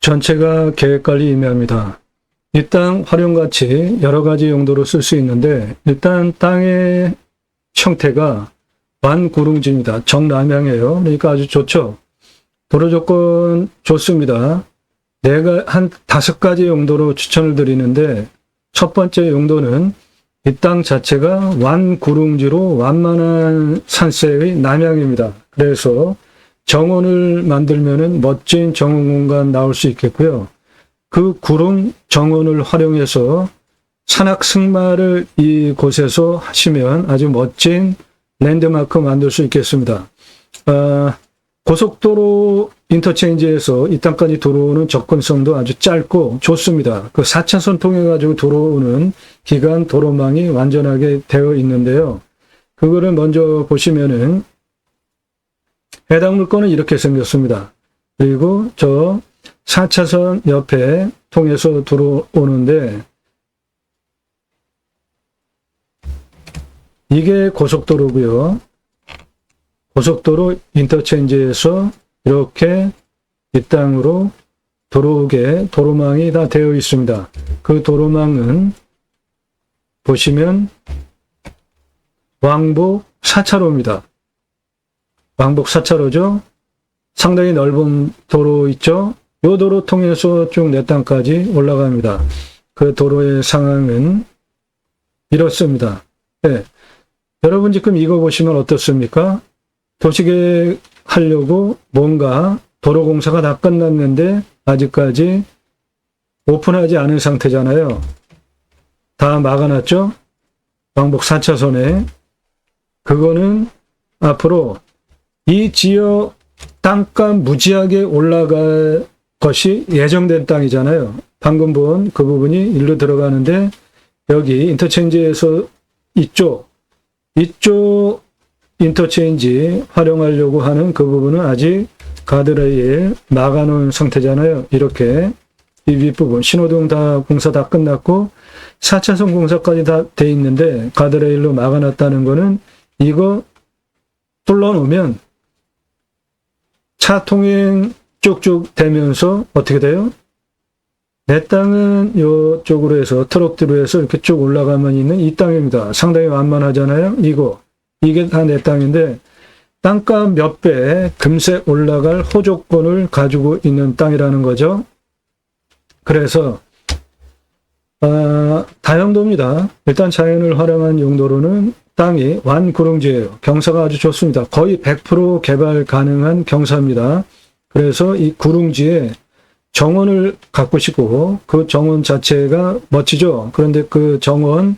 전체가 계획관리 임해합니다. 이 땅 활용가치 여러 가지 용도로 쓸 수 있는데 일단 땅의 형태가 완구릉지입니다. 정남향이에요. 그러니까 아주 좋죠. 도로 조건 좋습니다. 내가 한 5가지 용도로 추천을 드리는데 첫 번째 용도는 이 땅 자체가 완구릉지로 완만한 산세의 남향입니다. 그래서 정원을 만들면은 멋진 정원 공간 나올 수 있겠고요. 그 구릉 정원을 활용해서 산악 승마를 이곳에서 하시면 아주 멋진 랜드마크 만들 수 있겠습니다. 고속도로 인터체인지에서 이 땅까지 들어오는 접근성도 아주 짧고 좋습니다. 그 4차선 통해 가지고 들어오는 기간 도로망이 완전하게 되어 있는데요. 그거를 먼저 보시면은 해당 물건은 이렇게 생겼습니다. 그리고 저 4차선 옆에 통해서 들어오는데 이게 고속도로고요. 고속도로 인터체인지에서 이렇게 이 땅으로 들어오게 도로망이 다 되어 있습니다. 그 도로망은 보시면 왕복 4차로입니다. 왕복 4차로죠. 상당히 넓은 도로 있죠. 이 도로 통해서 쭉 내 땅까지 올라갑니다. 그 도로의 상황은 이렇습니다. 네. 여러분 지금 이거 보시면 어떻습니까? 도시계획 하려고 뭔가 도로 공사가 다 끝났는데 아직까지 오픈하지 않은 상태잖아요. 다 막아놨죠? 왕복 4차선에. 그거는 앞으로 이 지역 땅값 무지하게 올라갈 것이 예정된 땅이잖아요. 방금 본 그 부분이 일로 들어가는데 여기 인터체인지에서 이쪽 인터체인지 활용하려고 하는 그 부분은 아직 가드레일 막아놓은 상태잖아요. 이렇게 이 윗부분 신호등 다 공사 다 끝났고 4차선 공사까지 다 돼 있는데 가드레일로 막아놨다는 거는 이거 뚫어놓으면 차 통행 쭉쭉 되면서 어떻게 돼요? 내 땅은 이쪽으로 해서 트럭들로 해서 이렇게 쭉 올라가면 있는 이 땅입니다. 상당히 완만하잖아요. 이게 다 내 땅인데 땅값 몇 배 금세 올라갈 호조권을 가지고 있는 땅이라는 거죠. 그래서 다용도입니다. 일단 자연을 활용한 용도로는 땅이 완구릉지예요. 경사가 아주 좋습니다. 거의 100% 개발 가능한 경사입니다. 그래서 이 구릉지에 정원을 갖고 그 정원 자체가 멋지죠. 그런데 그 정원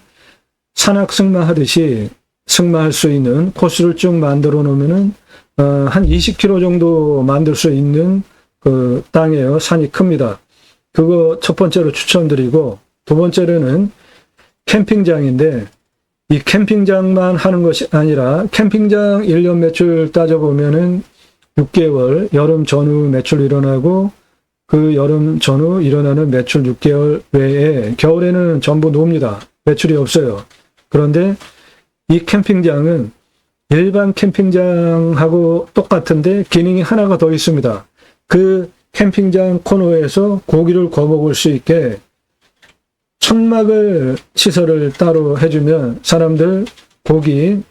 산악 승마하듯이 승마할 수 있는 코스를 쭉 만들어 놓으면은 한 20km 정도 만들 수 있는 그 땅이에요. 산이 큽니다. 그거 첫 번째로 추천드리고 두 번째로는 캠핑장인데 이 캠핑장만 하는 것이 아니라 캠핑장 1년 매출 따져보면은 6개월 여름 전후 매출 일어나고 그 여름 전후 일어나는 매출 6개월 외에 겨울에는 전부 놉니다. 매출이 없어요. 그런데 이 캠핑장은 일반 캠핑장하고 똑같은데 기능이 하나가 더 있습니다. 그 캠핑장 코너에서 고기를 구워 먹을 수 있게 천막을 시설을 따로 해주면 사람들 고기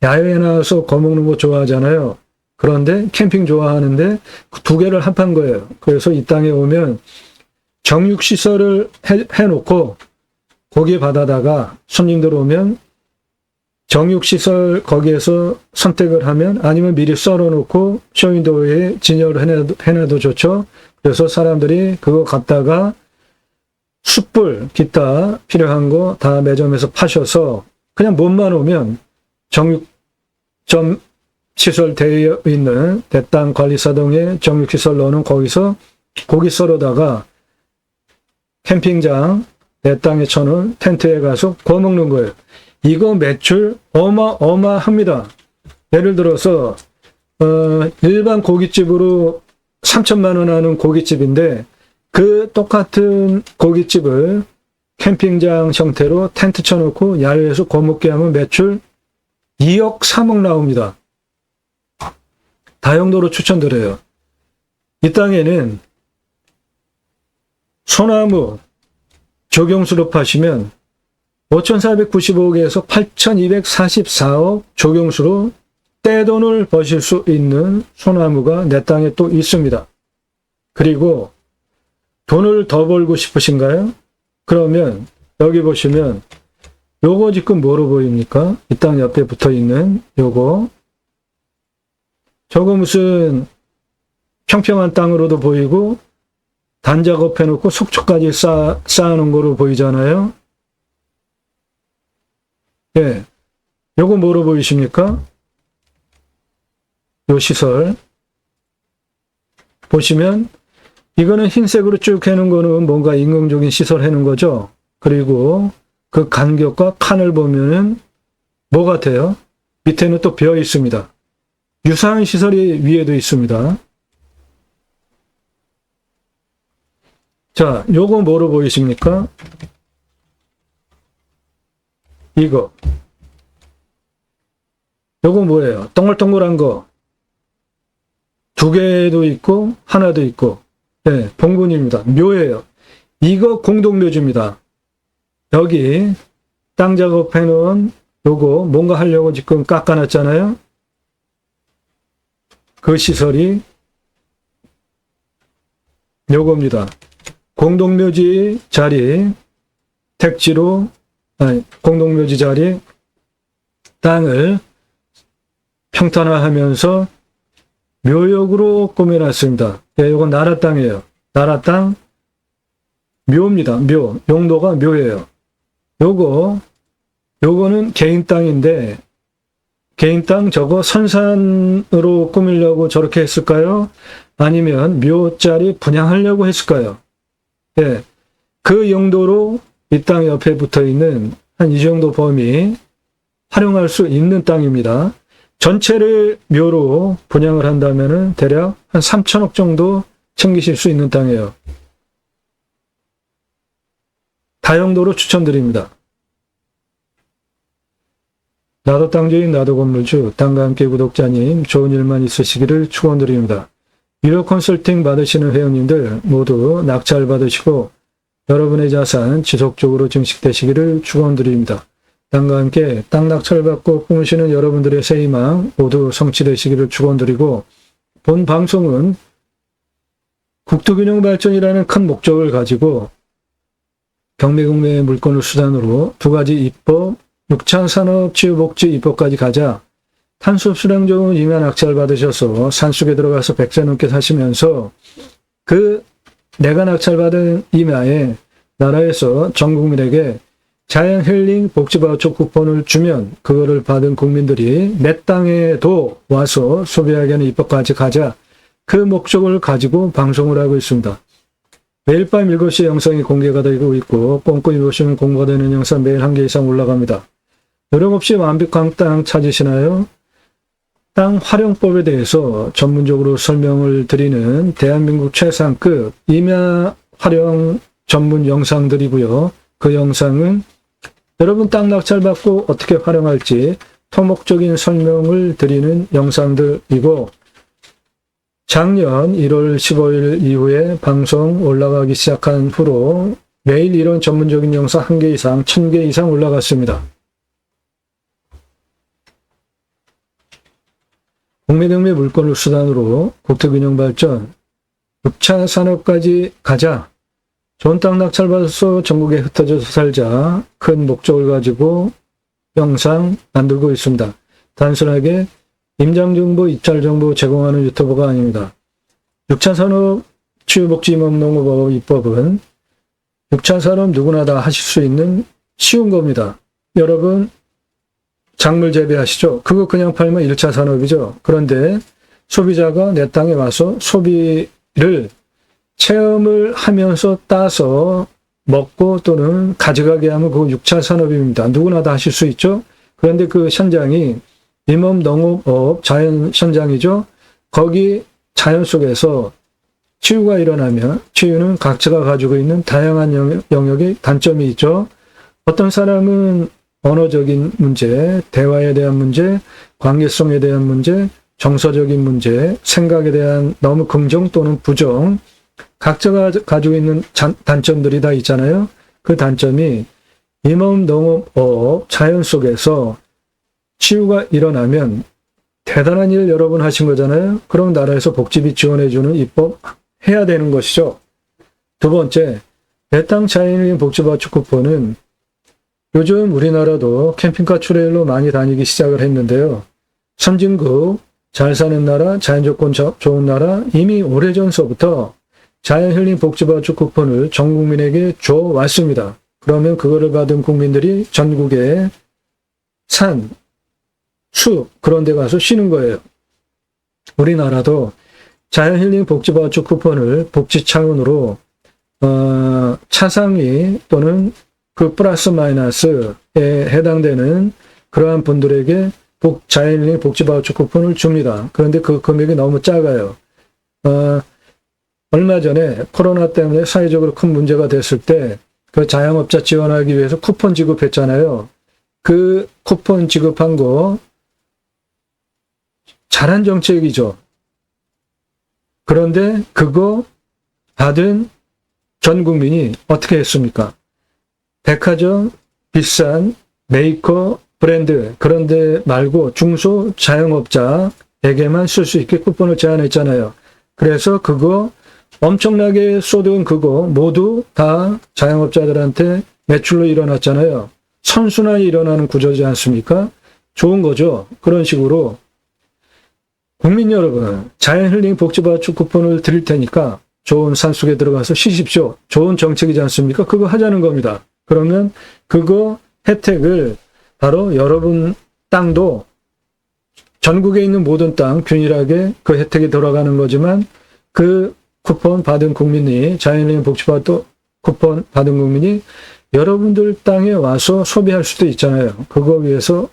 야외에 나와서 구워 먹는 거 좋아하잖아요. 그런데 캠핑 좋아하는데 그 두 개를 합한 거예요. 그래서 이 땅에 오면 정육시설을 해놓고 고기 받아다가 손님들 오면 정육시설 거기에서 선택을 하면 아니면 미리 썰어놓고 쇼윈도우에 진열을 해놔도 좋죠. 그래서 사람들이 그거 갖다가 숯불 기타 필요한 거 다 매점에서 파셔서 그냥 몸만 오면 정육점 시설 되어 있는 대땅 관리사동에 정육시설 넣어놓은 거기서 고기 썰어다가 캠핑장 내 땅에 쳐놓은 텐트에 가서 구워 먹는 거예요. 이거 매출 어마어마합니다. 예를 들어서 일반 고깃집으로 3천만 원 하는 고깃집인데 그 똑같은 고깃집을 캠핑장 형태로 텐트 쳐놓고 야외에서 구워 먹게 하면 매출 2억 3억 나옵니다. 다용도로 추천드려요. 이 땅에는 소나무 조경수로 파시면 5,495억에서 8,244억 조경수로 떼돈을 버실 수 있는 소나무가 내 땅에 또 있습니다. 그리고 돈을 더 벌고 싶으신가요? 그러면 여기 보시면 요거 지금 뭐로 보입니까? 이 땅 옆에 붙어 있는 요거. 저거 무슨 평평한 땅으로도 보이고 단작업 해놓고 속초까지 쌓아놓은 거로 보이잖아요. 예, 요거 뭐로 보이십니까? 요 시설 보시면 이거는 흰색으로 쭉 해놓은 거는 뭔가 인공적인 시설 해놓은 거죠. 그리고 그 간격과 칸을 보면은 뭐 같아요? 밑에는 또 비어 있습니다. 유사한 시설이 위에도 있습니다. 자, 요거 뭐로 보이십니까? 이거. 요거 뭐예요? 동글동글한 거. 두 개도 있고 하나도 있고. 네, 봉분입니다. 묘예요. 이거 공동묘지입니다. 여기 땅 작업해 놓은 요거 뭔가 하려고 지금 깎아놨잖아요. 그 시설이 요겁니다. 공동묘지 자리 택지로 공동묘지 자리 땅을 평탄화하면서 묘역으로 꾸며놨습니다. 예, 이건 나라 땅이에요. 나라 땅 묘입니다. 묘. 용도가 묘예요. 요거는 개인 땅인데 개인 땅 저거 선산으로 꾸미려고 저렇게 했을까요? 아니면 묘자리 분양하려고 했을까요? 예, 그 용도로 이 땅 옆에 붙어 있는 한 이 정도 범위 활용할 수 있는 땅입니다. 전체를 묘로 분양을 한다면은 대략 한 3천억 정도 챙기실 수 있는 땅이에요. 다용도로 추천드립니다. 나도 땅주인 나도 건물주 땅과 함께 구독자님 좋은 일만 있으시기를 축원드립니다. 유료 컨설팅 받으시는 회원님들 모두 낙찰 받으시고 여러분의 자산 지속적으로 증식되시기를 축원드립니다. 땅과 함께 땅 낙찰받고 꾸미시는 여러분들의 새 희망 모두 성취되시기를 축원드리고 본 방송은 국토균형 발전이라는 큰 목적을 가지고 경매국매의 물건을 수단으로 두 가지 입법, 육창산업치유복지 입법까지 가자 탄소수량 좋은 임야 낙찰 받으셔서 산속에 들어가서 100세 넘게 사시면서 그 내가 낙찰받은 임야에 나라에서 전 국민에게 자연 힐링 복지바우처 쿠폰을 주면 그거를 받은 국민들이 내 땅에도 와서 소비하게 하는 입법까지 가자 그 목적을 가지고 방송을 하고 있습니다. 매일 밤 7시에 영상이 공개가 되고 있고 꼼꼼히 보시면 공개가 되는 영상 매일 1개 이상 올라갑니다. 노력 없이 완벽한 땅 찾으시나요? 땅 활용법에 대해서 전문적으로 설명을 드리는 대한민국 최상급 임야 활용 전문 영상들이고요. 그 영상은 여러분 땅 낙찰받고 어떻게 활용할지 토목적인 설명을 드리는 영상들이고 작년 1월 15일 이후에 방송 올라가기 시작한 후로 매일 이런 전문적인 영상 1개 이상, 1000개 이상 올라갔습니다. 공매경매 물건을 수단으로 국토균형 발전, 6차 산업까지 가자. 좋은 땅 낙찰받아서 전국에 흩어져서 살자. 큰 목적을 가지고 영상 만들고 있습니다. 단순하게 임장정보, 입찰정보 제공하는 유튜버가 아닙니다. 6차 산업 치유복지임업농업법 입법은 6차 산업 누구나 다 하실 수 있는 쉬운 겁니다. 여러분 작물 재배하시죠? 그거 그냥 팔면 1차 산업이죠. 그런데 소비자가 내 땅에 와서 소비를 체험을 하면서 따서 먹고 또는 가져가게 하면 그거 6차 산업입니다. 누구나 다 하실 수 있죠. 그런데 그 현장이 임업 농업업 자연 현장이죠. 거기 자연 속에서 치유가 일어나면 치유는 각자가 가지고 있는 다양한 영역의 단점이 있죠. 어떤 사람은 언어적인 문제, 대화에 대한 문제, 관계성에 대한 문제, 정서적인 문제, 생각에 대한 너무 긍정 또는 부정, 각자가 가지고 있는 단점들이 다 있잖아요. 그 단점이 임업, 농업, 자연 속에서 치유가 일어나면 대단한 일 여러 번 하신 거잖아요. 그럼 나라에서 복지비 지원해주는 입법 해야 되는 것이죠. 두 번째, 내 땅 자연힐링 복지바우처 쿠폰은 요즘 우리나라도 캠핑카 트레일러 많이 다니기 시작을 했는데요. 선진국, 잘 사는 나라, 자연조건 좋은 나라, 이미 오래전서부터 자연힐링 복지바우처 쿠폰을 전 국민에게 줘왔습니다. 그러면 그거를 받은 국민들이 전국에 산, 숲 그런 데 가서 쉬는 거예요. 우리나라도 자연힐링 복지바우처 쿠폰을 복지 차원으로 차상위 또는 그 플러스 마이너스에 해당되는 그러한 분들에게 자연힐링 복지바우처 쿠폰을 줍니다. 그런데 그 금액이 너무 작아요. 얼마 전에 코로나 때문에 사회적으로 큰 문제가 됐을 때 그 자영업자 지원하기 위해서 쿠폰 지급했잖아요. 그 쿠폰 지급한 거 잘한 정책이죠. 그런데 그거 받은 전 국민이 어떻게 했습니까? 백화점, 비싼 메이커, 브랜드 그런 데 말고 중소 자영업자에게만 쓸 수 있게 쿠폰을 제안했잖아요. 그래서 그거 엄청나게 쏟은 그거 모두 다 자영업자들한테 매출로 일어났잖아요. 선순환이 일어나는 구조지 않습니까? 좋은 거죠. 그런 식으로 국민 여러분, 자연힐링 복지바우처 쿠폰을 드릴 테니까 좋은 산속에 들어가서 쉬십시오. 좋은 정책이지 않습니까? 그거 하자는 겁니다. 그러면 그거 혜택을 바로 여러분 땅도 전국에 있는 모든 땅 균일하게 그 혜택이 돌아가는 거지만 그 쿠폰 받은 국민이 자연힐링 복지바우처 쿠폰 받은 국민이 여러분들 땅에 와서 소비할 수도 있잖아요. 그거 위해서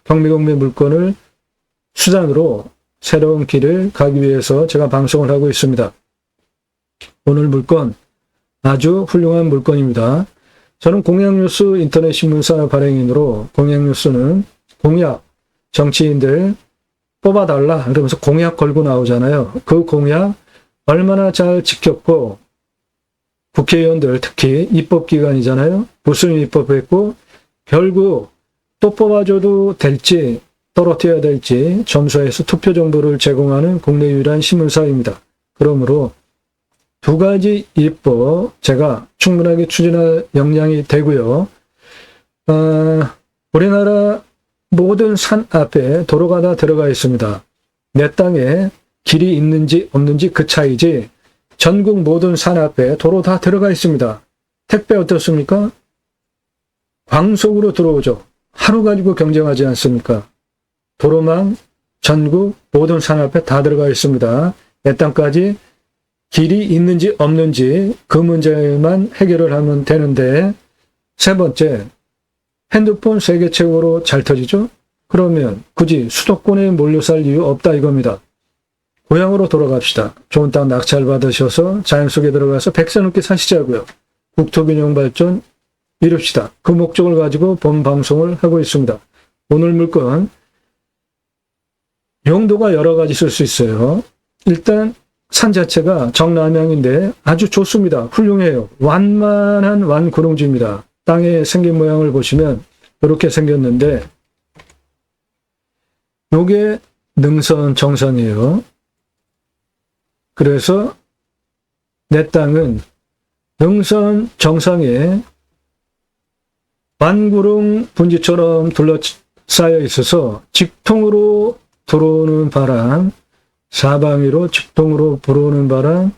경매공매 물건을 수단으로 새로운 길을 가기 위해서 제가 방송을 하고 있습니다. 오늘 물건 아주 훌륭한 물건입니다. 저는 공약뉴스 인터넷 신문사 발행인으로 공약뉴스는 공약, 정치인들 뽑아달라 그러면서 공약 걸고 나오잖아요. 그 공약 얼마나 잘 지켰고 국회의원들 특히 입법기관이잖아요. 무슨 입법했고 결국 또 뽑아줘도 될지 떨어뜨려야 될지 점수에서 투표 정보를 제공하는 국내 유일한 신문사입니다. 그러므로 두 가지 입법 제가 충분하게 추진할 역량이 되고요. 우리나라 모든 산 앞에 도로가 다 들어가 있습니다. 내 땅에 길이 있는지 없는지 그 차이지 전국 모든 산 앞에 도로 다 들어가 있습니다. 택배 어떻습니까? 광속으로 들어오죠. 하루 가지고 경쟁하지 않습니까? 도로망 전국 모든 산 앞에 다 들어가 있습니다. 내 땅까지 길이 있는지 없는지 그 문제만 해결을 하면 되는데 세 번째, 핸드폰 세계 최고로 잘 터지죠? 그러면 굳이 수도권에 몰려 살 이유 없다 이겁니다. 고향으로 돌아갑시다. 좋은 땅 낙찰 받으셔서 자연 속에 들어가서 100세 넘게 사시자고요. 국토균형 발전 이룹시다. 그 목적을 가지고 본 방송을 하고 있습니다. 오늘 물건 용도가 여러 가지 쓸 수 있어요. 일단 산 자체가 정남향인데 아주 좋습니다. 훌륭해요. 완만한 완구릉지입니다. 땅의 생긴 모양을 보시면 이렇게 생겼는데 요게 능선 정선이에요. 그래서 내 땅은 능선 정상에 완구릉 분지처럼 둘러싸여 있어서 직통으로 들어오는 바람, 사방위로 직통으로 불어오는 바람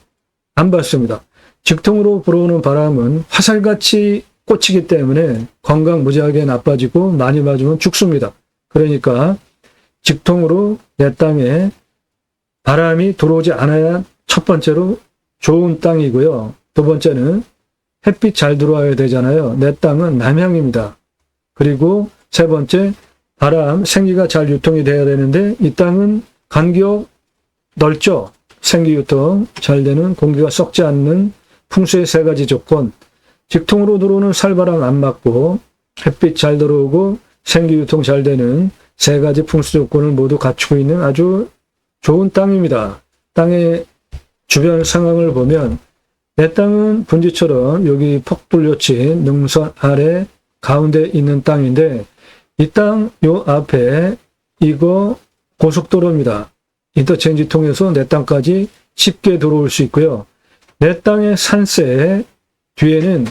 안 받습니다. 직통으로 불어오는 바람은 화살같이 꽂히기 때문에 건강 무지하게 나빠지고 많이 맞으면 죽습니다. 그러니까 직통으로 내 땅에 바람이 들어오지 않아야 첫 번째로 좋은 땅이고요. 두 번째는 햇빛 잘 들어와야 되잖아요. 내 땅은 남향입니다. 그리고 세 번째, 바람, 생기가 잘 유통이 돼야 되는데 이 땅은 간격 넓죠. 생기 유통 잘 되는 공기가 썩지 않는 풍수의 세 가지 조건. 직통으로 들어오는 살바람 안 맞고 햇빛 잘 들어오고 생기 유통 잘 되는 세 가지 풍수 조건을 모두 갖추고 있는 아주 좋은 땅입니다. 땅의 주변 상황을 보면 내 땅은 분지처럼 여기 폭돌려친 능선 아래 가운데 있는 땅인데 이 땅 요 앞에 이거 고속도로입니다. 인터체인지 통해서 내 땅까지 쉽게 들어올 수 있고요. 내 땅의 산세 뒤에는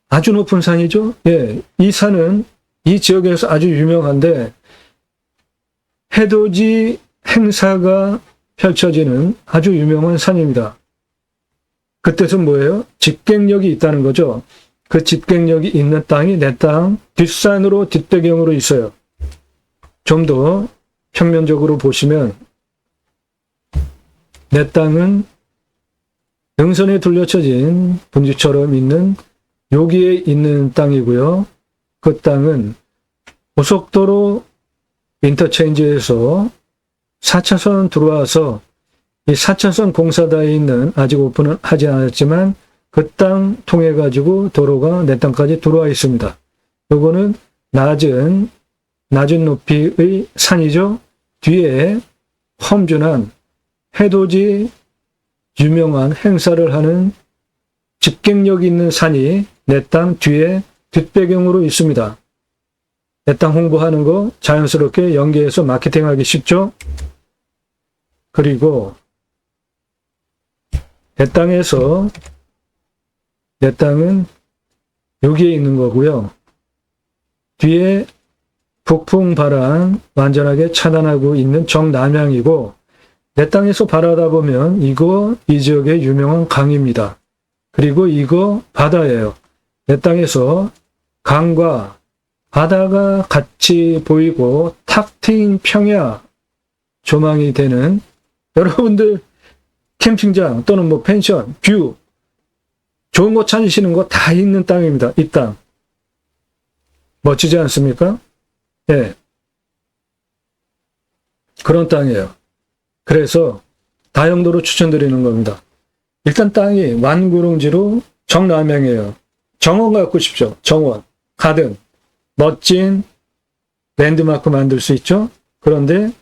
아주 높은 산이죠. 예, 이 산은 이 지역에서 아주 유명한데 해돋이 행사가 펼쳐지는 아주 유명한 산입니다. 그 뜻은 뭐예요? 집객력이 있다는 거죠. 그 집객력이 있는 땅이 내 땅 뒷산으로 뒷배경으로 있어요. 좀 더 평면적으로 보시면 내 땅은 능선에 둘러쳐진 분지처럼 있는 여기에 있는 땅이고요. 그 땅은 고속도로 인터체인지에서 4차선 들어와서 이 4차선 공사대에 있는 아직 오픈은 하지 않았지만 그 땅 통해 가지고 도로가 내 땅까지 들어와 있습니다. 요거는 낮은 높이의 산이죠. 뒤에 험준한 해돋이 유명한 행사를 하는 집객력 있는 산이 내 땅 뒤에 뒷배경으로 있습니다. 내 땅 홍보하는 거 자연스럽게 연계해서 마케팅하기 쉽죠? 그리고 내 땅은 여기에 있는 거고요. 뒤에 북풍 바람 완전하게 차단하고 있는 정남향이고 내 땅에서 바라다 보면 이거 이 지역의 유명한 강입니다. 그리고 이거 바다예요. 내 땅에서 강과 바다가 같이 보이고 탁 트인 평야 조망이 되는 여러분들 캠핑장 또는 뭐 펜션, 뷰 좋은 거 찾으시는 거 다 있는 땅입니다. 이 땅. 멋지지 않습니까? 예. 그런 땅이에요. 그래서 다용도로 추천드리는 겁니다. 일단 땅이 완구릉지로 정남향이에요. 정원 갖고 싶죠. 정원, 가든, 멋진 랜드마크 만들 수 있죠. 그런데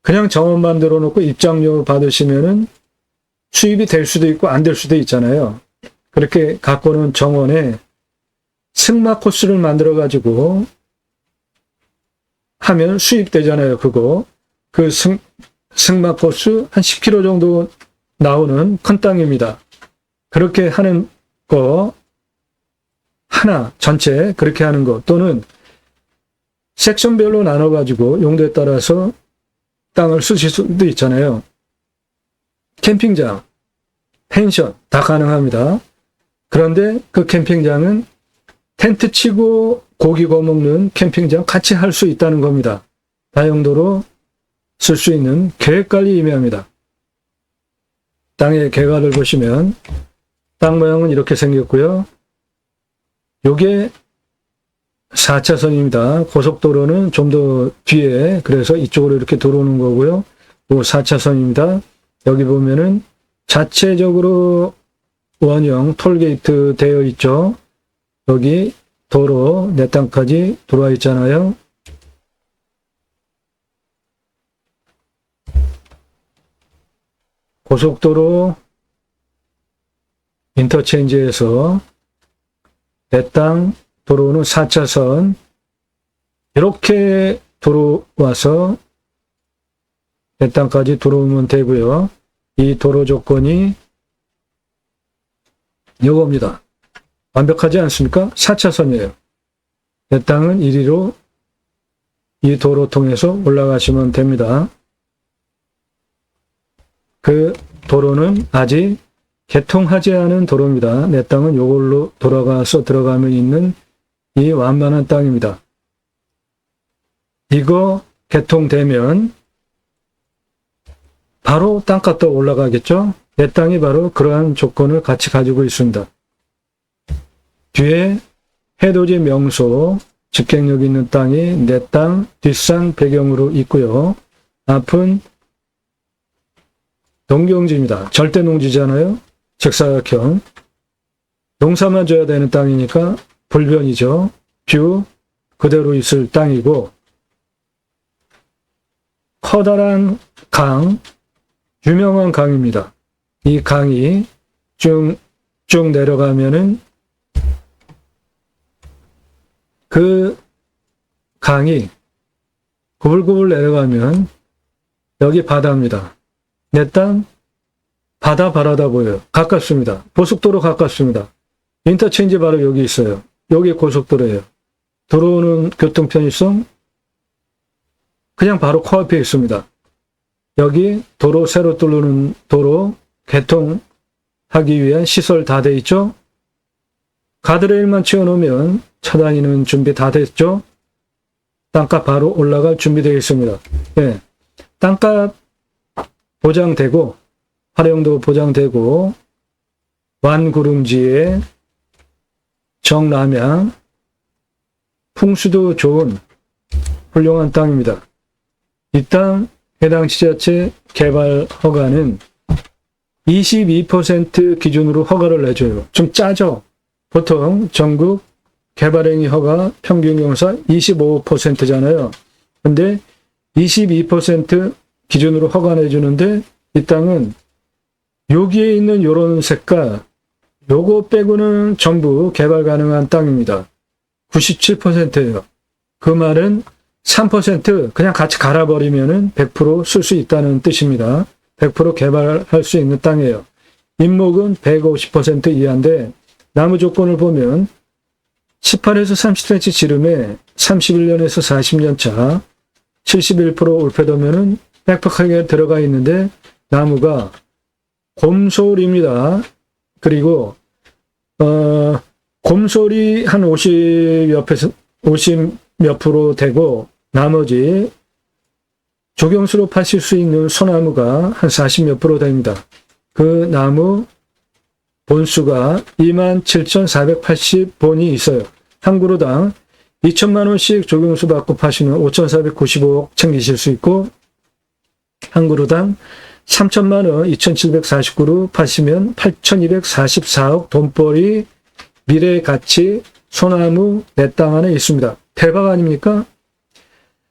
그냥 정원 만들어 놓고 입장료 받으시면은 수입이 될 수도 있고 안 될 수도 있잖아요. 그렇게 갖고는 정원에 승마 코스를 만들어 가지고 하면 수입되잖아요. 그거. 그 승마 코스 한 10km 정도 나오는 큰 땅입니다. 그렇게 하는 거 하나 전체 그렇게 하는 거 또는 섹션별로 나눠 가지고 용도에 따라서 땅을 쓰실 수도 있잖아요. 캠핑장, 펜션 다 가능합니다. 그런데 그 캠핑장은 텐트 치고 고기 구워 먹는 캠핑장 같이 할 수 있다는 겁니다. 다용도로 쓸 수 있는 계획관리 임의합니다. 땅의 계획을 보시면 땅 모양은 이렇게 생겼고요. 요게 4차선입니다. 고속도로는 좀 더 뒤에 그래서 이쪽으로 이렇게 들어오는 거고요. 요 4차선입니다. 여기 보면은 자체적으로 원형 톨게이트 되어 있죠. 여기 도로 내 땅까지 들어와 있잖아요. 고속도로 인터체인지에서 내 땅 도로는 4차선 이렇게 들어와서 내 땅까지 들어오면 되고요. 이 도로 조건이 이겁니다. 완벽하지 않습니까? 4차선이에요. 내 땅은 이리로 이 도로 통해서 올라가시면 됩니다. 그 도로는 아직 개통하지 않은 도로입니다. 내 땅은 이걸로 돌아가서 들어가면 있는 이 완만한 땅입니다. 이거 개통되면 바로 땅값도 올라가겠죠? 내 땅이 바로 그러한 조건을 같이 가지고 있습니다. 뒤에 해돋이 명소, 집객력 있는 땅이 내 땅 뒷산 배경으로 있고요. 앞은 농경지입니다. 절대 농지잖아요. 직사각형. 농사만 져야 되는 땅이니까 불변이죠. 뷰 그대로 있을 땅이고 커다란 강, 유명한 강입니다. 이 강이 쭉 내려가면은 그 강이 구불구불 내려가면 여기 바다입니다. 내 땅 바다 바라다 보여요. 가깝습니다. 고속도로 가깝습니다. 인터체인지 바로 여기 있어요. 여기 고속도로예요. 들어오는 교통 편의성 그냥 바로 코앞에 있습니다. 여기 도로 새로 뚫는 도로 개통하기 위한 시설 다 돼 있죠? 가드레일만 채워놓으면 차 다니는 준비 다 됐죠? 땅값 바로 올라갈 준비되어 있습니다. 예. 땅값 보장되고 활용도 보장되고 완구릉지에 정남향 풍수도 좋은 훌륭한 땅입니다. 이 땅 해당 지자체 개발 허가는 22% 기준으로 허가를 내줘요. 좀 짜죠? 보통 전국 개발행위 허가 평균 경사 25%잖아요. 근데 22% 기준으로 허가 내주는데 이 땅은 여기에 있는 요런 색깔 요거 빼고는 전부 개발 가능한 땅입니다. 97%예요. 그 말은 3% 그냥 같이 갈아버리면은 100% 쓸 수 있다는 뜻입니다. 100% 개발할 수 있는 땅이에요. 인목은 150% 이하인데 나무 조건을 보면 18에서 30cm 지름에 31년에서 40년 차 71% 올패도면은 빽빽하게 들어가 있는데 나무가 곰솔입니다. 그리고 곰솔이 한 50 몇 프로 되고 나머지 조경수로 파실 수 있는 소나무가 한 40 몇 프로 됩니다. 그 나무 본수가 27,480본이 있어요. 한 그루당 2천만 원씩 조경수 받고 파시면 5,495억 챙기실 수 있고 한 그루당 3천만 원 2,749루 파시면 8,244억 돈벌이 미래 가치 소나무 내 땅 안에 있습니다. 대박 아닙니까?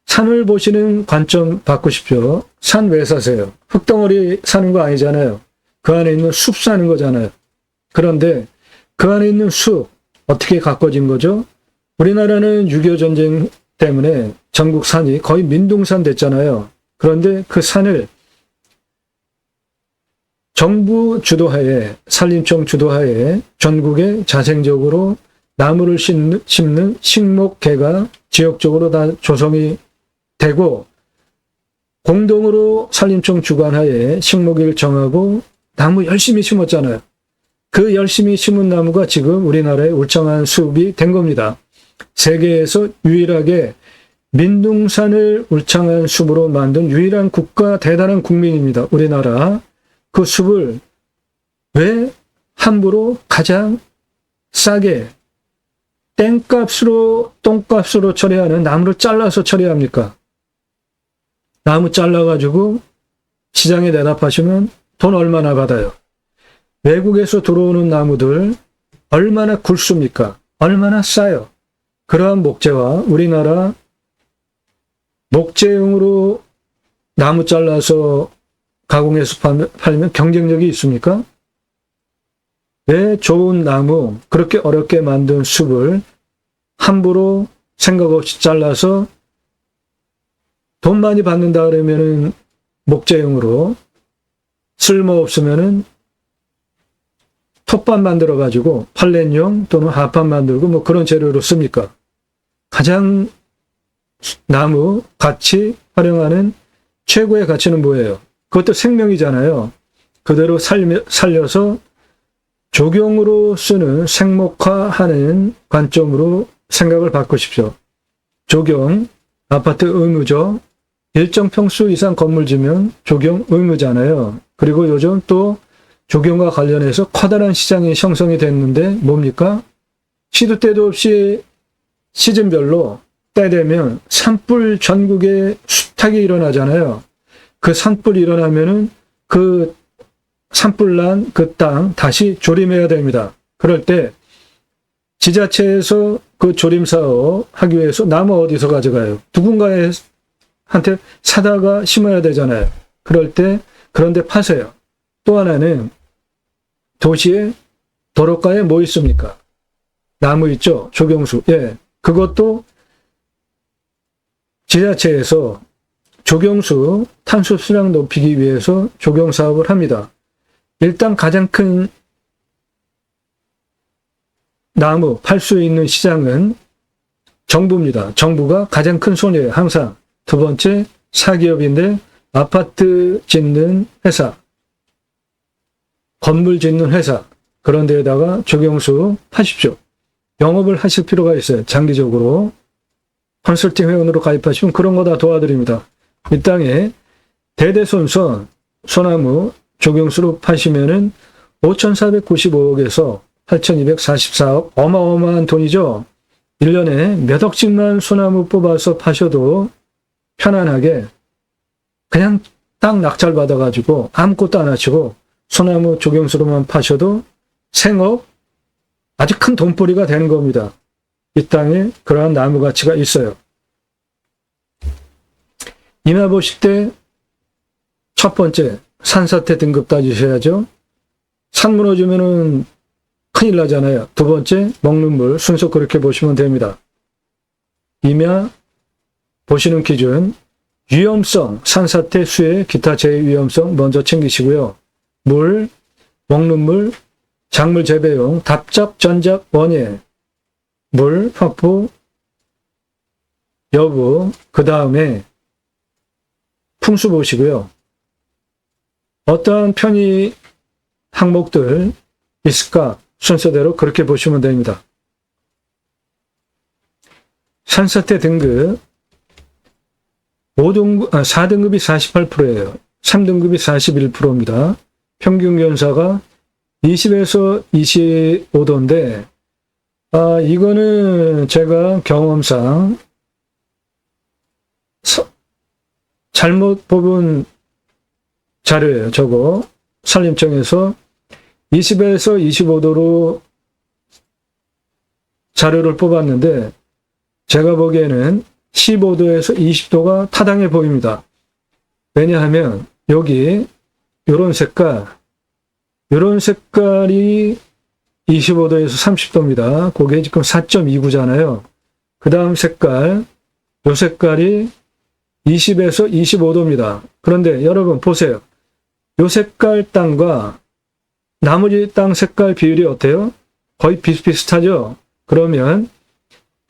산을 보시는 관점 바꾸십시오. 산 왜 사세요? 흙덩어리 사는 거 아니잖아요. 그 안에 있는 숲 사는 거잖아요. 그런데 그 안에 있는 숲 어떻게 가꿔진 거죠? 우리나라는 6.25 전쟁 때문에 전국 산이 거의 민둥산 됐잖아요. 그런데 그 산을 정부 주도하에 산림청 주도하에 전국에 자생적으로 나무를 심는 식목계가 지역적으로 다 조성이 되고 공동으로 산림청 주관하에 식목일 정하고 나무 열심히 심었잖아요. 그 열심히 심은 나무가 지금 우리나라의 울창한 숲이 된 겁니다. 세계에서 유일하게 민둥산을 울창한 숲으로 만든 유일한 국가 대단한 국민입니다. 우리나라. 그 숲을 왜 함부로 가장 싸게 땡값으로 똥값으로 처리하는 나무를 잘라서 처리합니까? 나무 잘라가지고 시장에 내다 파시면 돈 얼마나 받아요? 외국에서 들어오는 나무들 얼마나 굵습니까? 얼마나 싸요? 그러한 목재와 우리나라 목재용으로 나무 잘라서 가공해서 팔면 경쟁력이 있습니까? 왜 좋은 나무, 그렇게 어렵게 만든 숲을 함부로 생각 없이 잘라서 돈 많이 받는다 그러면은 목재용으로 쓸모없으면은 톱밥 만들어가지고 팔렛용 또는 합판 만들고 뭐 그런 재료로 씁니까? 가장 나무 가치 활용하는 최고의 가치는 뭐예요? 그것도 생명이잖아요. 그대로 살려서 조경으로 쓰는 생목화하는 관점으로 생각을 바꾸십시오. 조경, 아파트 의무죠. 일정 평수 이상 건물 지면 조경 의무잖아요. 그리고 요즘 또 조경과 관련해서 커다란 시장이 형성이 됐는데 뭡니까? 시도 때도 없이 시즌별로 때 되면 산불 전국에 수탁이 일어나잖아요. 그 산불이 일어나면은 그 산불 난 그 땅 다시 조림해야 됩니다. 그럴 때 지자체에서 그 조림 사업 하기 위해서 나무 어디서 가져가요? 누군가한테 사다가 심어야 되잖아요. 그럴 때 그런데 파세요. 또 하나는 도시의 도로가에 뭐 있습니까? 나무 있죠? 조경수. 예. 그것도 지자체에서 조경수 탄소 수량 높이기 위해서 조경 사업을 합니다. 일단 가장 큰 나무 팔 수 있는 시장은 정부입니다. 정부가 가장 큰 손이에요. 항상. 두 번째 사기업인데 아파트 짓는 회사, 건물 짓는 회사, 그런 데에다가 조경수 파십시오. 영업을 하실 필요가 있어요. 장기적으로. 컨설팅 회원으로 가입하시면 그런 거 다 도와드립니다. 이 땅에 대대손손 소나무 조경수로 파시면은 5,495억에서 8,244억, 어마어마한 돈이죠. 1년에 몇 억씩만 소나무 뽑아서 파셔도 편안하게 그냥 땅 낙찰 받아가지고 아무것도 안 하시고 소나무 조경수로만 파셔도 생업 아주 큰 돈벌이가 되는 겁니다. 이 땅에 그러한 나무 가치가 있어요. 임야보식 때 첫 번째 산사태 등급 따지셔야죠. 산 무너지면은 큰일 나잖아요. 두 번째 먹는 물 순서 그렇게 보시면 됩니다. 임야 보시는 기준 위험성, 산사태, 수해, 기타 재해 위험성 먼저 챙기시고요. 물, 먹는 물, 작물 재배용, 답작, 전작, 원예, 물, 확보, 여부, 그 다음에 풍수 보시고요. 어떠한 편의 항목들 있을까? 순서대로 그렇게 보시면 됩니다. 산사태 등급 4등급이 48%예요. 3등급이 41%입니다. 평균 견사가 20에서 25도인데 이거는 제가 경험상 잘못 뽑은 자료예요. 저거 산림청에서 20에서 25도로 자료를 뽑았는데 제가 보기에는 15도에서 20도가 타당해 보입니다. 왜냐하면 여기 이런 색깔이 25도에서 30도입니다. 그게 지금 4.29잖아요. 그 다음 색깔, 이 색깔이 20에서 25도입니다. 그런데 여러분 보세요. 이 색깔 땅과 나머지 땅 색깔 비율이 어때요? 거의 비슷비슷하죠? 그러면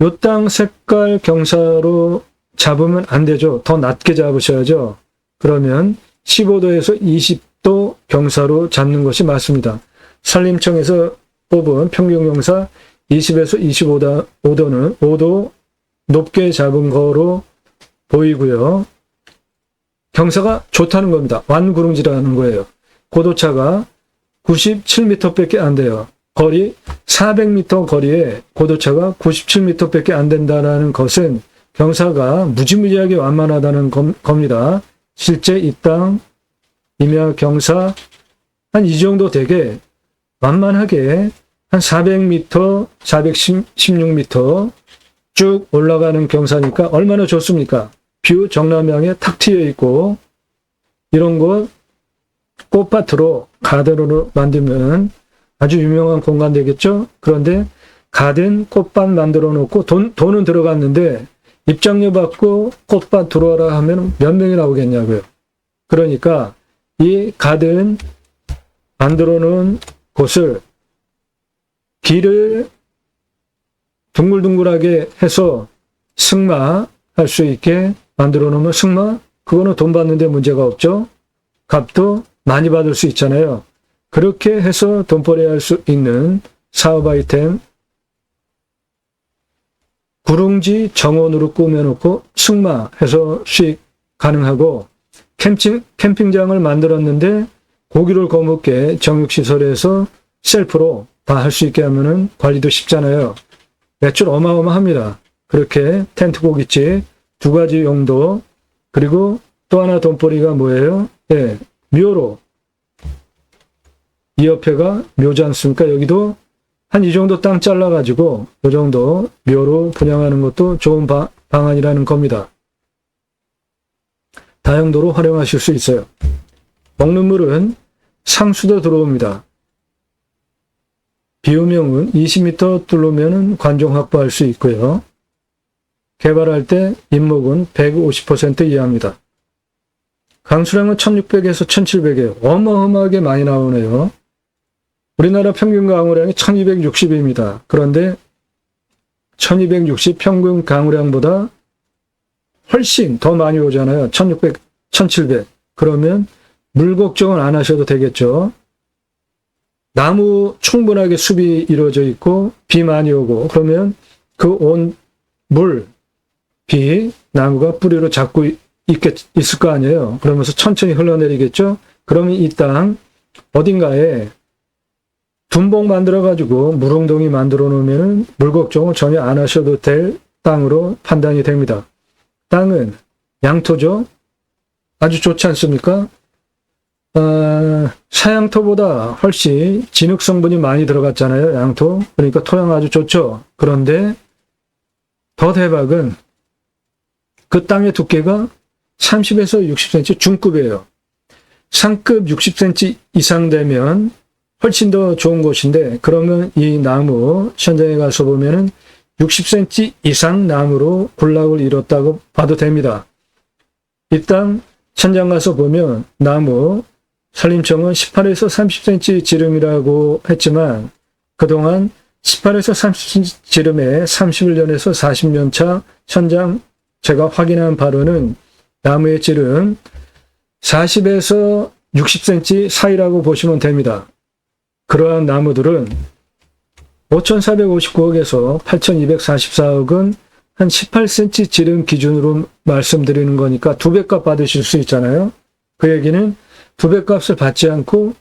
이 땅 색깔 경사로 잡으면 안 되죠. 더 낮게 잡으셔야죠. 그러면 15도에서 20도 경사로 잡는 것이 맞습니다. 산림청에서 뽑은 평균 경사 20에서 25도는 5도 높게 잡은 거로 보이고요. 경사가 좋다는 겁니다. 완구릉지라는 거예요. 고도차가 97m밖에 안 돼요. 거리 400m 거리에 고도차가 97m밖에 안 된다는 것은 경사가 무지무지하게 완만하다는 겁니다. 실제 이 땅 임야 경사 한 이 정도 되게 완만하게 한 400m, 416m 쭉 올라가는 경사니까 얼마나 좋습니까? 뷰 정남향에 탁 트여 있고 이런 곳 꽃밭으로 가든으로 만들면 아주 유명한 공간 되겠죠? 그런데 가든 꽃밭 만들어 놓고 돈은 들어갔는데 입장료 받고 꽃밭 들어와라 하면 몇 명이 나오겠냐고요. 그러니까 이 가든 만들어 놓은 곳을 길을 둥글둥글하게 해서 승마할 수 있게 만들어 놓으면 승마? 그거는 돈 받는데 문제가 없죠. 값도 많이 받을 수 있잖아요. 그렇게 해서 돈벌이 할 수 있는 사업 아이템 구릉지 정원으로 꾸며놓고 승마해서 수익 가능하고 캠핑장을 만들었는데 고기를 거먹게 정육시설에서 셀프로 다 할 수 있게 하면은 관리도 쉽잖아요. 매출 어마어마합니다. 그렇게 텐트 고깃집 2가지 용도 그리고 또 하나 돈벌이가 뭐예요? 예, 묘로 이 옆에가 묘지 않습니까? 여기도 한 이 정도 땅 잘라가지고 이 정도 묘로 분양하는 것도 좋은 방안이라는 겁니다. 다용도로 활용하실 수 있어요. 먹는 물은 상수도 들어옵니다. 비오명은 20m 뚫으면 관종 확보할 수 있고요. 개발할 때 인목은 150% 이하입니다. 강수량은 1600에서 1700이에요. 어마어마하게 많이 나오네요. 우리나라 평균 강우량이 1260입니다. 그런데 1260 평균 강우량보다 훨씬 더 많이 오잖아요. 1600, 1700. 그러면 물 걱정은 안 하셔도 되겠죠. 나무 충분하게 숲이 이루어져 있고 비 많이 오고 그러면 그 온 물, 비, 나무가 뿌리로 잡고 있을 거 아니에요. 그러면서 천천히 흘러내리겠죠. 그러면 이 땅 어딘가에 둔봉 만들어가지고 물웅덩이 만들어 놓으면 물 걱정을 전혀 안 하셔도 될 땅으로 판단이 됩니다. 땅은 양토죠. 아주 좋지 않습니까? 사양토보다 훨씬 진흙 성분이 많이 들어갔잖아요. 양토. 그러니까 토양 아주 좋죠. 그런데 더 대박은 그 땅의 두께가 30에서 60cm 중급이에요. 상급 60cm 이상 되면 훨씬 더 좋은 곳인데 그러면 이 나무 현장에 가서 보면은 60cm 이상 나무로 군락을 이뤘다고 봐도 됩니다. 이 땅 현장 가서 보면 나무 산림청은 18에서 30cm 지름이라고 했지만 그동안 18에서 30cm 지름에 31년에서 40년 차 현장 제가 확인한 바로는 나무의 질은 40에서 60cm 사이라고 보시면 됩니다. 그러한 나무들은 5,459억에서 8,244억은 한 18cm 지름 기준으로 말씀드리는 거니까 2배값 받으실 수 있잖아요. 그 얘기는 2배값을 받지 않고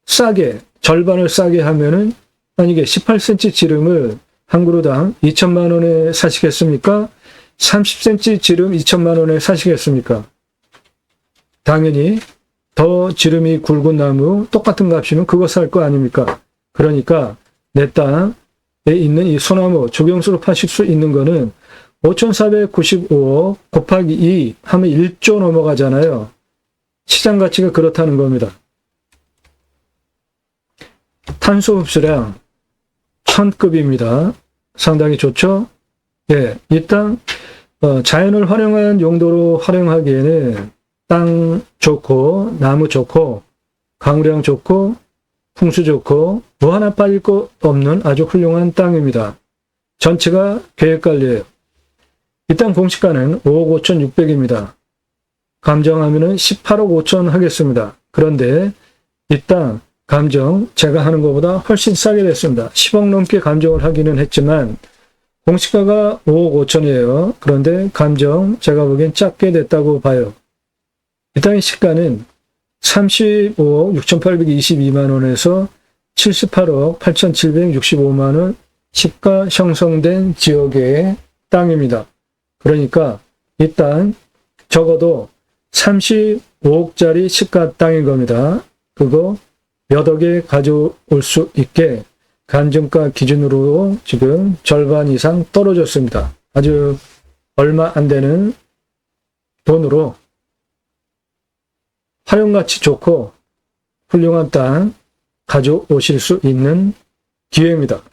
싸게, 절반을 싸게 하면은 만약에 18cm 지름을 한 그루당 2천만 원에 사시겠습니까? 30cm 지름 2천만 원에 사시겠습니까? 당연히 더 지름이 굵은 나무 똑같은 값이면 그거 살 거 아닙니까? 그러니까 내 땅에 있는 이 소나무 조경수로 파실 수 있는 거는 5,495억 곱하기 2 하면 1조 넘어가잖아요. 시장 가치가 그렇다는 겁니다. 탄소 흡수량 1000급입니다. 상당히 좋죠? 예, 이 땅 자연을 활용한 용도로 활용하기에는 땅 좋고 나무 좋고 강우량 좋고 풍수 좋고 뭐 하나 빠질 것 없는 아주 훌륭한 땅입니다. 전체가 계획관리예요. 이 땅 공시가는 5억 5,600입니다. 감정하면은 18억 5천 하겠습니다. 그런데 이 땅 감정 제가 하는 것보다 훨씬 싸게 됐습니다. 10억 넘게 감정을 하기는 했지만 공시가가 5억 5천이에요. 그런데 감정 제가 보기엔 작게 됐다고 봐요. 이 땅의 시가는 35억 6,822만 원에서 78억 8,765만 원 시가 형성된 지역의 땅입니다. 그러니까 이 땅 적어도 35억짜리 시가 땅인 겁니다. 그거 몇 억에 가져올 수 있게 감정가 기준으로 지금 절반 이상 떨어졌습니다. 아주 얼마 안 되는 돈으로 활용가치 좋고 훌륭한 땅 가져오실 수 있는 기회입니다.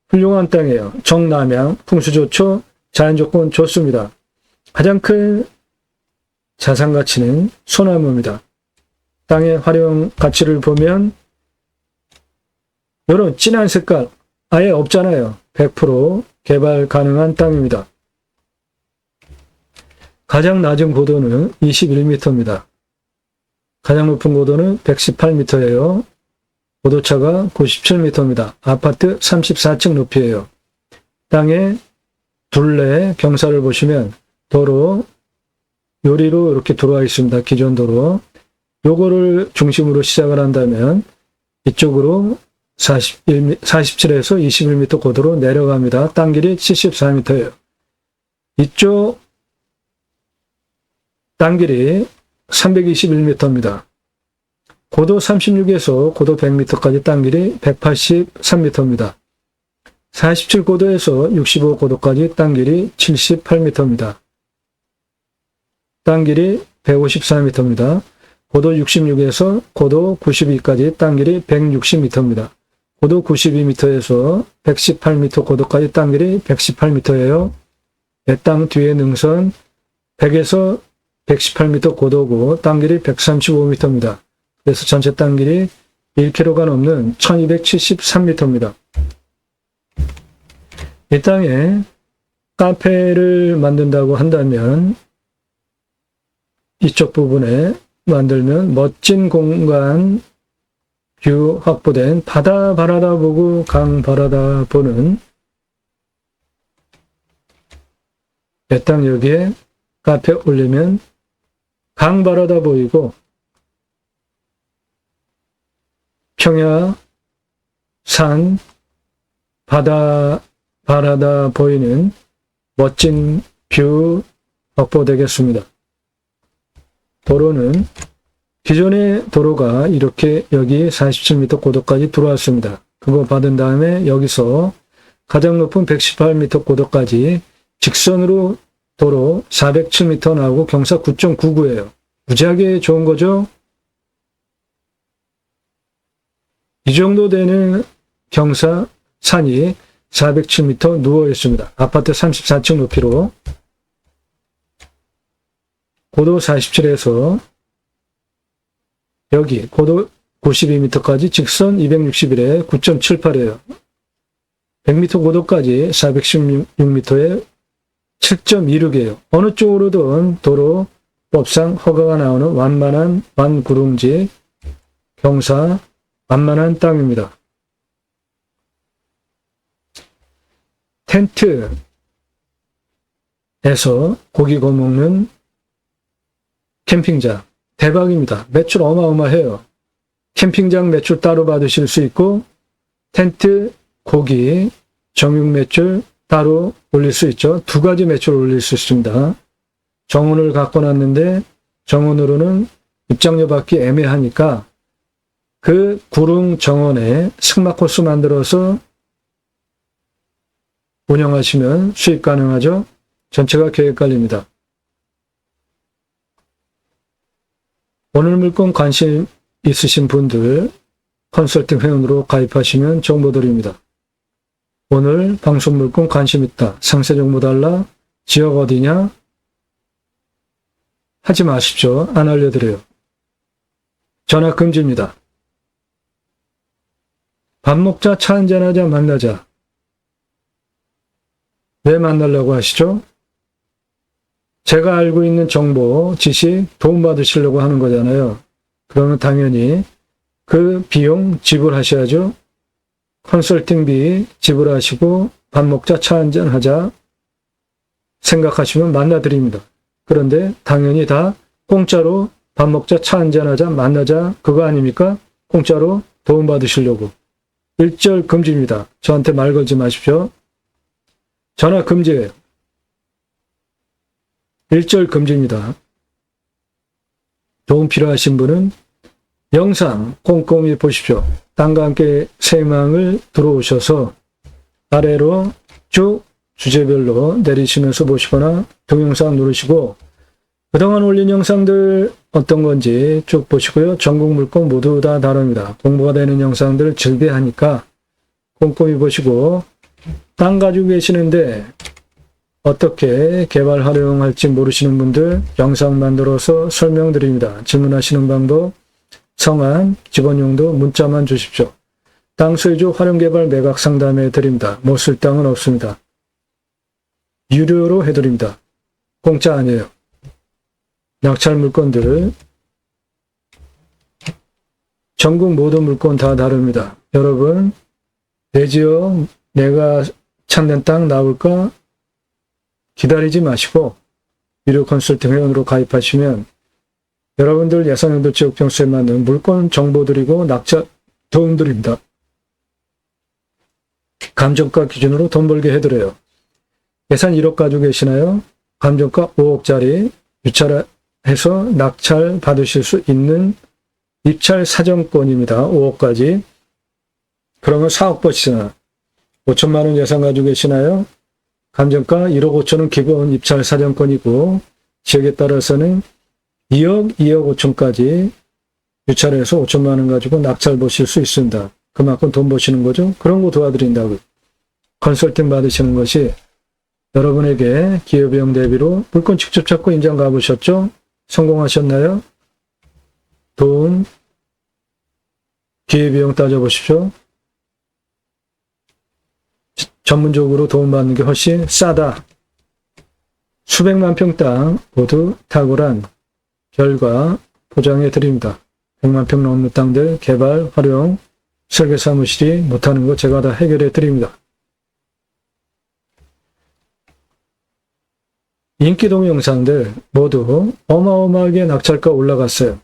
훌륭한 땅이에요. 정남향, 풍수 좋죠? 자연조건 좋습니다. 가장 큰 자산가치는 소나무입니다. 땅의 활용 가치를 보면 이런 진한 색깔 아예 없잖아요. 100% 개발 가능한 땅입니다. 가장 낮은 고도는 21m입니다. 가장 높은 고도는 118m예요. 고도차가 97m입니다. 아파트 34층 높이에요. 땅의 둘레 경사를 보시면 도로 요리로 이렇게 들어와 있습니다. 기존 도로. 요거를 중심으로 시작을 한다면 이쪽으로 47에서 21m 고도로 내려갑니다. 땅 길이 74m예요. 이쪽 땅 길이 321m입니다. 고도 36에서 고도 100m까지 땅 길이 183m입니다. 47고도에서 65고도까지 땅 길이 78m입니다. 땅 길이 154m입니다. 고도 66에서 고도 92까지 땅 길이 160m입니다. 고도 92m에서 118m 고도까지 땅길이 118m예요. 땅 뒤에 능선 100에서 118m 고도고 땅길이 135m입니다. 그래서 전체 땅길이 1km가 넘는 1273m입니다. 이 땅에 카페를 만든다고 한다면 이쪽 부분에 만들면 멋진 공간 뷰 확보된 바다 바라다 보고 강 바라다 보는 내 땅 여기에 카페 올리면 강 바라다 보이고 평야 산 바다 바라다 보이는 멋진 뷰 확보되겠습니다. 도로는 기존의 도로가 이렇게 여기 47m 고도까지 들어왔습니다. 그거 받은 다음에 여기서 가장 높은 118m 고도까지 직선으로 도로 407m 나오고 경사 9.99예요. 무지하게 좋은 거죠? 이 정도 되는 경사 산이 407m 누워 있습니다. 아파트 34층 높이로 고도 47에서 여기 고도 92m까지 직선 261에 9.78이에요. 100m 고도까지 416m에 7.26이에요. 어느 쪽으로든 도로법상 허가가 나오는 완만한 완구릉지 경사 완만한 땅입니다. 텐트에서 고기 구워 먹는 캠핑장 대박입니다. 매출 어마어마해요. 캠핑장 매출 따로 받으실 수 있고 텐트, 고기, 정육 매출 따로 올릴 수 있죠. 두 가지 매출 올릴 수 있습니다. 정원을 갖고 놨는데 정원으로는 입장료 받기 애매하니까 그 구릉 정원에 승마 코스 만들어서 운영하시면 수익 가능하죠. 전체가 계획관리입니다. 오늘 물건 관심 있으신 분들 컨설팅 회원으로 가입하시면 정보 드립니다. 오늘 방송 물건 관심 있다. 상세 정보 달라. 지역 어디냐? 하지 마십시오. 안 알려드려요. 전화 금지입니다. 밥 먹자, 차 한잔하자, 만나자. 왜 만나려고 하시죠? 제가 알고 있는 정보, 지식, 도움받으시려고 하는 거잖아요. 그러면 당연히 그 비용 지불하셔야죠. 컨설팅비 지불하시고 밥 먹자, 차 한잔 하자 생각하시면 만나드립니다. 그런데 당연히 다 공짜로 밥 먹자, 차 한잔 하자, 만나자 그거 아닙니까? 공짜로 도움받으시려고. 일절 금지입니다. 저한테 말 걸지 마십시오. 전화 금지예요. 일절 금지입니다. 도움 필요하신 분은 영상 꼼꼼히 보십시오. 땅과 함께 새망을 들어오셔서 아래로 쭉 주제별로 내리시면서 보시거나 동영상 누르시고 그동안 올린 영상들 어떤 건지 쭉 보시고요. 전국 물건 모두 다 다릅니다. 공부가 되는 영상들 즐겨하니까 꼼꼼히 보시고 땅 가지고 계시는데 어떻게 개발 활용할지 모르시는 분들 영상 만들어서 설명드립니다. 질문하시는 방법, 성함, 지번용도 문자만 주십시오. 땅 소유주 활용개발 매각 상담해 드립니다. 못 쓸 땅은 없습니다. 유료로 해드립니다. 공짜 아니에요. 낙찰 물건들 전국 모든 물건 다 다릅니다. 여러분 내 지역 내가 찾는 땅 나올까 기다리지 마시고 유료 컨설팅 회원으로 가입하시면 여러분들 예산용도 지역 평수에 맞는 물건 정보 드리고 낙찰 도움 드립니다. 감정가 기준으로 돈 벌게 해드려요. 예산 1억 가지고 계시나요? 감정가 5억짜리 유찰해서 낙찰 받으실 수 있는 입찰 사정권입니다. 5억까지. 그러면 4억 버시잖아. 5천만 원 예산 가지고 계시나요? 감정가 1억 5천은 기본 입찰 사정권이고 지역에 따라서는 2억, 2억 5천까지 유찰해서 5천만 원 가지고 낙찰 보실 수 있습니다. 그만큼 돈 버시는 거죠. 그런 거 도와드린다고. 컨설팅 받으시는 것이 여러분에게 기회비용 대비로 물건 직접 찾고 임장 가보셨죠? 성공하셨나요? 돈, 기회비용 따져보십시오. 전문적으로 도움받는 게 훨씬 싸다. 수백만 평 땅 모두 탁월한 결과 보장해 드립니다. 100만 평 넘는 땅들 개발, 활용, 설계 사무실이 못하는 거 제가 다 해결해 드립니다. 인기 동영상들 모두 어마어마하게 낙찰가 올라갔어요.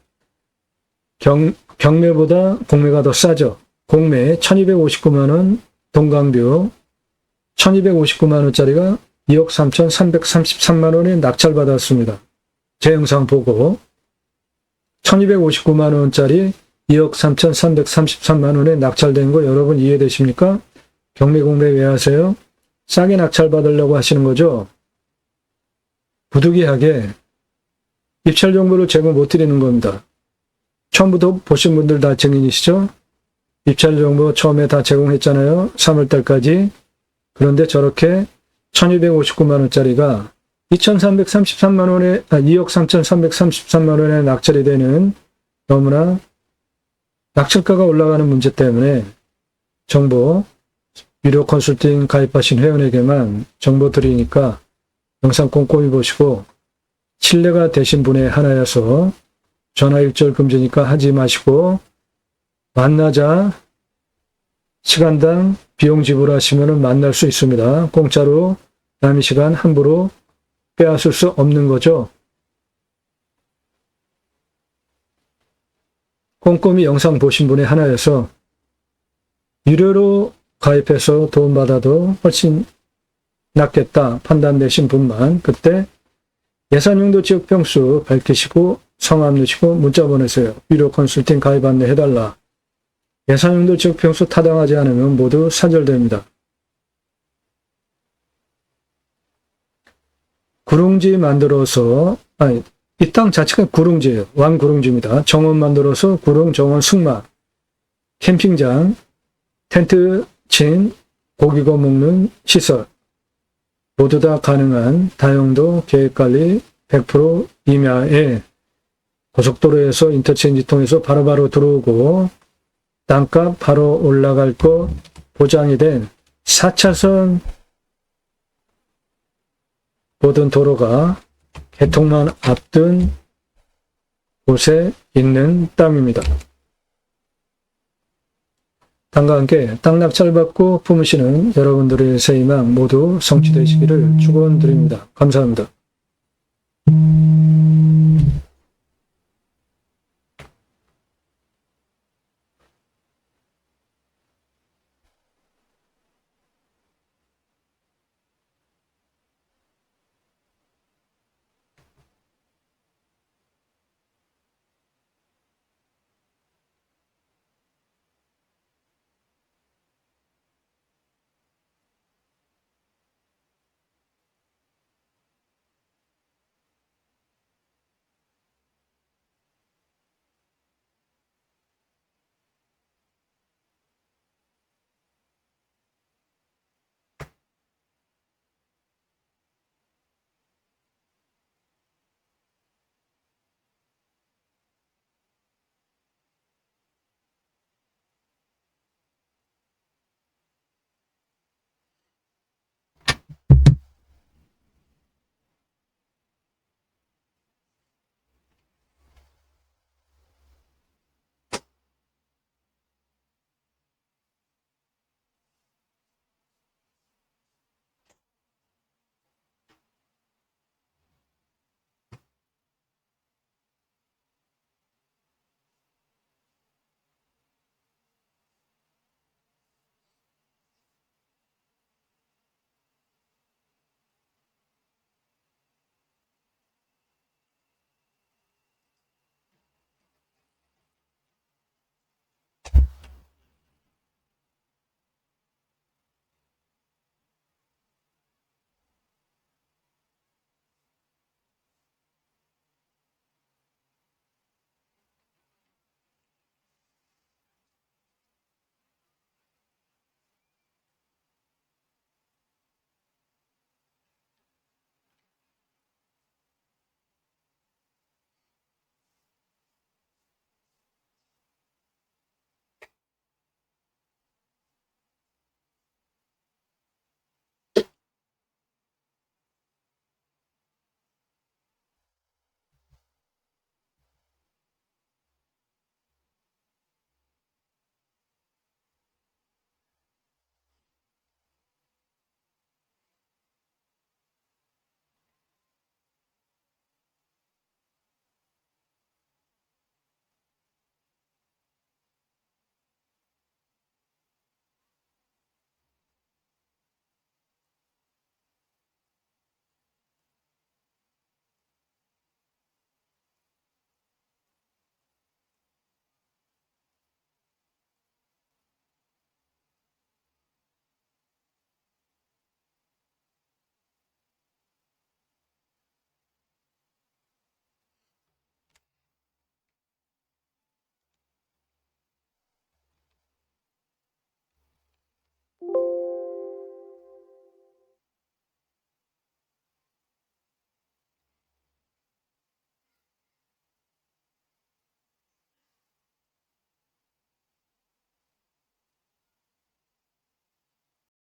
경매보다 공매가 더 싸죠. 공매 1259만원 동강뷰 1259만원짜리가 2억 3,333만원에 낙찰받았습니다. 제 영상 보고 1259만원짜리 2억 3,333만원에 낙찰된 거 여러분 이해되십니까? 경매 공매 왜 하세요? 싸게 낙찰받으려고 하시는 거죠? 부득이하게 입찰 정보를 제공 못 드리는 겁니다. 처음부터 보신 분들 다 증인이시죠? 입찰 정보 처음에 다 제공했잖아요. 3월달까지. 그런데 저렇게 1259만원짜리가 2,333만원에, 2억 3,333만원에 낙찰이 되는 너무나 낙찰가가 올라가는 문제 때문에 정보, 유료 컨설팅 가입하신 회원에게만 정보 드리니까 영상 꼼꼼히 보시고 신뢰가 되신 분의 하나여서 전화 일절 금지니까 하지 마시고 만나자 시간당 비용 지불하시면 만날 수 있습니다. 공짜로 남의 시간 함부로 빼앗을 수 없는 거죠. 꼼꼼히 영상 보신 분의 하나여서 유료로 가입해서 도움받아도 훨씬 낫겠다 판단되신 분만 그때 예산용도 지역 평수 밝히시고 성함 넣으시고 문자 보내세요. 유료 컨설팅 가입 안내 해달라. 예산용도 지역 평수 타당하지 않으면 모두 사절됩니다. 구릉지 만들어서 이 땅 자체가 구릉지예요. 완구릉지입니다. 정원 만들어서 구릉, 정원, 승마, 캠핑장, 텐트 친, 고기 구워 먹는 시설 모두 다 가능한 다용도 계획관리 100% 임야에 고속도로에서 인터체인지 통해서 바로바로 들어오고 땅값 바로 올라갈 거 보장이 된 4차선 모든 도로가 개통만 앞둔 곳에 있는 땅입니다. 땅과 함께 땅 낙찰받고 품으시는 여러분들의 새 희망 모두 성취되시기를 축원드립니다. 감사합니다.